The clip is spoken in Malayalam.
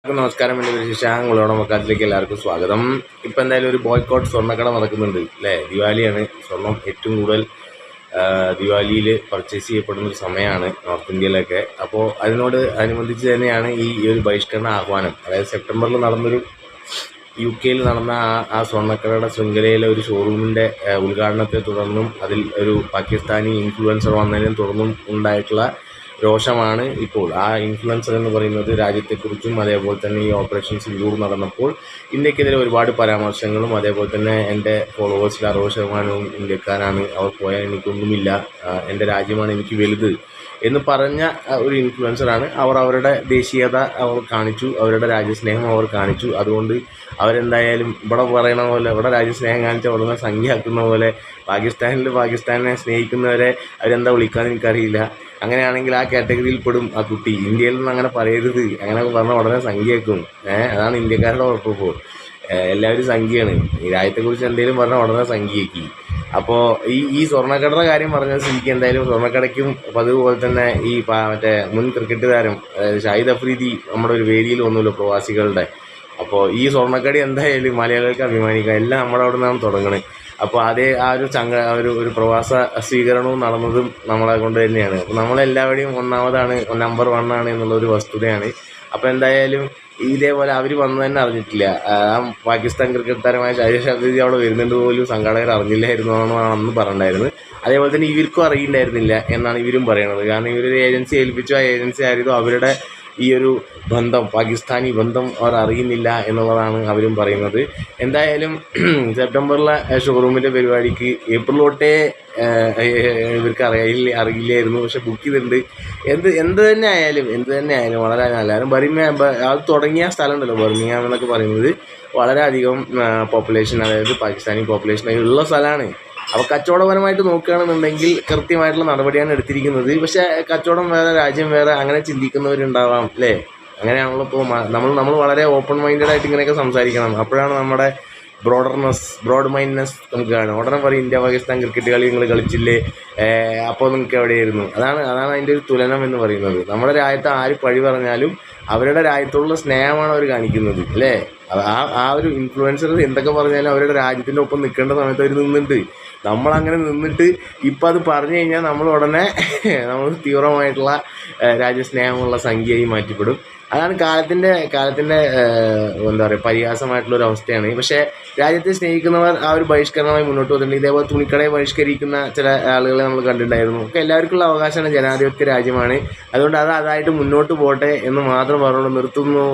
നമസ്കാരം. എൻ്റെ പേര് ശശാങ്കുളോണ മക്കാത്തിലേക്ക് എല്ലാവർക്കും സ്വാഗതം. ഇപ്പം എന്തായാലും ഒരു ബോയ്ക്കോട്ട് സ്വർണ്ണക്കട നടക്കുന്നുണ്ട് അല്ലേ? ദിവാലിയാണ്. സ്വർണം ഏറ്റവും കൂടുതൽ ദിവാലിയിൽ പർച്ചേസ് ചെയ്യപ്പെടുന്ന ഒരു സമയമാണ് നോർത്ത് ഇന്ത്യയിലൊക്കെ. അപ്പോൾ അനുബന്ധിച്ച് തന്നെയാണ് ഈ ഒരു ബഹിഷ്കരണ ആഹ്വാനം. അതായത് സെപ്റ്റംബറിൽ നടന്നൊരു UK നടന്ന ആ സ്വർണ്ണക്കടയുടെ ശൃംഖലയിലെ ഒരു ഷോറൂമിൻ്റെ ഉദ്ഘാടനത്തെ തുടർന്നും അതിൽ ഒരു പാകിസ്ഥാനി ഇൻഫ്ലുവൻസർ വന്നതിനും തുടർന്നും ഉണ്ടായിട്ടുള്ള രോഷമാണ് ഇപ്പോൾ. ആ ഇൻഫ്ലുവൻസർ എന്ന് പറയുന്നത് രാജ്യത്തെക്കുറിച്ചും അതേപോലെ തന്നെ ഈ ഓപ്പറേഷൻ സിന്ദൂർ നടന്നപ്പോൾ ഇന്ത്യക്കെതിരെ ഒരുപാട് പരാമർശങ്ങളും, അതേപോലെ തന്നെ എൻ്റെ ഫോളോവേഴ്സിൽ 60% ഇന്ത്യക്കാരാണ്, അവർ പോയാൽ എനിക്കൊന്നുമില്ല, എൻ്റെ രാജ്യമാണ് എനിക്ക് വലുത് എന്ന് പറഞ്ഞ ഒരു ഇൻഫ്ലുവൻസറാണ്. അവരുടെ ദേശീയത അവർ കാണിച്ചു, അവരുടെ രാജ്യസ്നേഹം അവർ കാണിച്ചു. അതുകൊണ്ട് അവരെന്തായാലും ഇവിടെ പറയണ പോലെ, ഇവിടെ രാജ്യസ്നേഹം കാണിച്ച ഉടനെ സംഖ്യയാക്കുന്ന പോലെ പാകിസ്ഥാനെ സ്നേഹിക്കുന്നവരെ അവരെന്താ വിളിക്കാമെന്ന് എനിക്കറിയില്ല. അങ്ങനെയാണെങ്കിൽ ആ കാറ്റഗറിയിൽ പെടും ആ കുട്ടി. ഇന്ത്യയിൽ നിന്ന് അങ്ങനെ പറയരുത്, അങ്ങനെ പറഞ്ഞാൽ ഉടനെ സംഖ്യയാക്കും. അതാണ് ഇന്ത്യക്കാരുടെ ഉറപ്പിപ്പോൾ. എല്ലാവരും സംഖ്യയാണ്. ഈ രാജ്യത്തെക്കുറിച്ച് എന്തെങ്കിലും പറഞ്ഞാൽ ഉടനെ സംഖ്യയാക്കി. അപ്പോൾ ഈ സ്വർണ്ണക്കടയുടെ കാര്യം പറഞ്ഞ സ്ഥിതിക്ക് എന്തായാലും സ്വർണ്ണക്കടയ്ക്കും പതിവുപോലെ തന്നെ ഈ മറ്റേ മുൻ ക്രിക്കറ്റ് താരം ഷാഹിദ് അഫ്രീദി നമ്മുടെ ഒരു വേദിയിൽ വന്നുല്ലോ പ്രവാസികളുടെ. അപ്പോൾ ഈ സ്വർണ്ണക്കടി എന്തായാലും മലയാളികൾക്ക് അഭിമാനിക്കാം. എല്ലാം നമ്മുടെ അവിടെ നിന്നാണ് തുടങ്ങുന്നത്. അപ്പോൾ ആ ഒരു പ്രവാസ സ്വീകരണവും നടന്നതും നമ്മളെ കൊണ്ട് തന്നെയാണ്. അപ്പോൾ നമ്മളെല്ലാവരുടെയും ഒന്നാമതാണ്, നമ്പർ 1 ആണ് എന്നുള്ളൊരു വസ്തുതയാണ്. അപ്പോൾ എന്തായാലും ഇതേപോലെ അവർ വന്നു തന്നെ അറിഞ്ഞിട്ടില്ല. പാകിസ്ഥാൻ ക്രിക്കറ്റ് താരമായ ഷാഹിദ് അഫ്രീദി അവിടെ വരുന്നുണ്ട് പോലും സംഘാടകർ അറിഞ്ഞില്ലായിരുന്നു എന്നാണ് അന്ന് പറഞ്ഞിട്ടുണ്ടായിരുന്നത്. അതേപോലെ തന്നെ ഇവർക്കും അറിയില്ലായിരുന്നില്ല എന്നാണ് ഇവരും പറയണത്. കാരണം ഇവരൊരു ഏജൻസി ഏൽപ്പിച്ചു, ആ ഏജൻസി ആയിരുന്നു അവരുടെ ഈ ഒരു ബന്ധം, പാകിസ്ഥാനി ബന്ധം അവർ അറിയുന്നില്ല എന്നുള്ളതാണ് അവരും പറയുന്നത്. എന്തായാലും സെപ്റ്റംബറിലെ ഷോറൂമിൻ്റെ പരിപാടിക്ക് ഏപ്രിൽ തൊട്ടേ ഇവർക്ക് അറിയില്ലായിരുന്നു. പക്ഷെ ബുക്ക് ചെയ്തിട്ടുണ്ട്. എന്ത് തന്നെ ആയാലും വളരെ എല്ലാവരും അത് തുടങ്ങിയ സ്ഥലം ഉണ്ടല്ലോ ബർമിംഗ്ഹാം എന്നൊക്കെ പറയുന്നത്, വളരെയധികം പോപ്പുലേഷൻ, അതായത് പാകിസ്ഥാനി പോപ്പുലേഷൻ ഉള്ള സ്ഥലമാണ്. അപ്പോൾ കച്ചവടപരമായിട്ട് നോക്കുകയാണെന്നുണ്ടെങ്കിൽ കൃത്യമായിട്ടുള്ള നടപടിയാണ് എടുത്തിരിക്കുന്നത്. പക്ഷേ കച്ചവടം വേറെ, രാജ്യം വേറെ, അങ്ങനെ ചിന്തിക്കുന്നവരുണ്ടാവാം അല്ലേ? അങ്ങനെയാണല്ലോ ഇപ്പോൾ നമ്മൾ വളരെ ഓപ്പൺ മൈൻഡഡ് ആയിട്ട് ഇങ്ങനെയൊക്കെ സംസാരിക്കണം. അപ്പോഴാണ് നമ്മുടെ ബ്രോഡ് മൈൻഡ്നെസ് നമുക്ക് കാണും. ഉടനെ പറയും ഇന്ത്യ പാകിസ്ഥാൻ ക്രിക്കറ്റ് കളി നിങ്ങൾ കളിച്ചില്ലേ, അപ്പോൾ നിങ്ങൾക്ക് എവിടെയായിരുന്നു. അതാണ് അതിൻ്റെ ഒരു തുലനം എന്ന് പറയുന്നത്. നമ്മുടെ രാജ്യത്ത് ആര് പഴി പറഞ്ഞാലും അവരുടെ രാജ്യത്തോടുള്ള സ്നേഹമാണ് അവർ കാണിക്കുന്നത് അല്ലേ? ആ ഒരു ഇൻഫ്ലുവൻസർ എന്തൊക്കെ പറഞ്ഞാലും അവരുടെ രാജ്യത്തിൻ്റെ ഒപ്പം നിൽക്കേണ്ട സമയത്ത് അവർ നിന്നിട്ട്, നമ്മളങ്ങനെ നിന്നിട്ട് ഇപ്പം അത് പറഞ്ഞു കഴിഞ്ഞാൽ നമ്മൾ ഉടനെ നമ്മൾ തീവ്രമായിട്ടുള്ള രാജ്യസ്നേഹമുള്ള സംഖ്യയായി മാറ്റിപ്പെടും. അതാണ് കാലത്തിൻ്റെ എന്താ പറയുക, പരിഹാസമായിട്ടുള്ളൊരു അവസ്ഥയാണ്. പക്ഷേ രാജ്യത്തെ സ്നേഹിക്കുന്നവർ ആ ഒരു ബഹിഷ്കരണമായി മുന്നോട്ട് പോകുന്നുണ്ട്. ഇതേപോലെ തുണിക്കടയെ ബഹിഷ്കരിക്കുന്ന ചില ആളുകളെ നമ്മൾ കണ്ടിട്ടുണ്ടായിരുന്നു. ഒക്കെ എല്ലാവർക്കുള്ള അവകാശമാണ്, ജനാധിപത്യ രാജ്യമാണ്. അതുകൊണ്ട് അതായിട്ട് മുന്നോട്ട് പോട്ടെ എന്ന് മാത്രം പറഞ്ഞുകൊണ്ട് നിർത്തുന്നു.